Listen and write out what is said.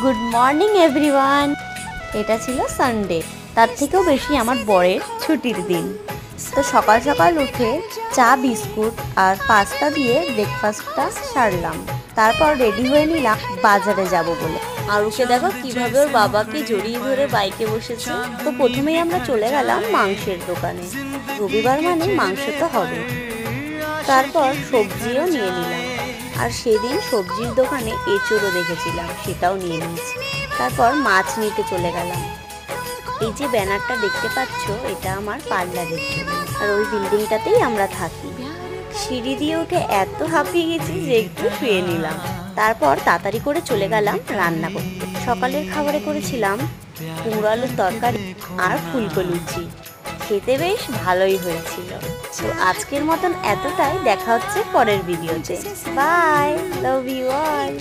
Good morning everyone. এটা ছিল Sunday, তার থেকেও বেশি আমার বরের ছুটির দিন। তো সকাল সকাল উঠে চা বিস্কুট আর পাস্তা দিয়ে ব্রেকফাস্টটা সারলাম। তারপর রেডি হয়ে নিলাম বাজারে যাব বলে। আর ওকে দেখো কিভাবে ওর বাবাকে জড়িয়ে ধরে বাইকে বসেছে। তো প্রথমেই আমরা চলে গেলাম মাংসের দোকানে। রবিবার মানে মাংস তো হবে। তারপর সবজিও নিয়ে নিলাম। আর সেদিন সবজির দোকানে এঁচোড়ও দেখেছিলাম, সেটাও নিয়ে নিয়েছি। তারপর মাছ নিতে চলে গেলাম। এই যে ব্যানারটা দেখতে পাচ্ছ, এটা আমার পার্লারের জন্য। আর ওই বিল্ডিংটাতেই আমরা থাকি। সিঁড়ি দিয়ে উঠে এত হাঁপিয়ে গেছি যে একটু শুয়ে নিলাম। তারপর তাড়াতাড়ি করে চলে গেলাম রান্না করতে। সকালের খাবারে করেছিলাম কুমড়ো আলুর তরকারি আর ফুলকো লুচি। খেতে বেশ ভালোই হয়েছিল। তো আজকের মতন এতটাই। দেখা হচ্ছে পরের ভিডিওতে। Bye, love you all.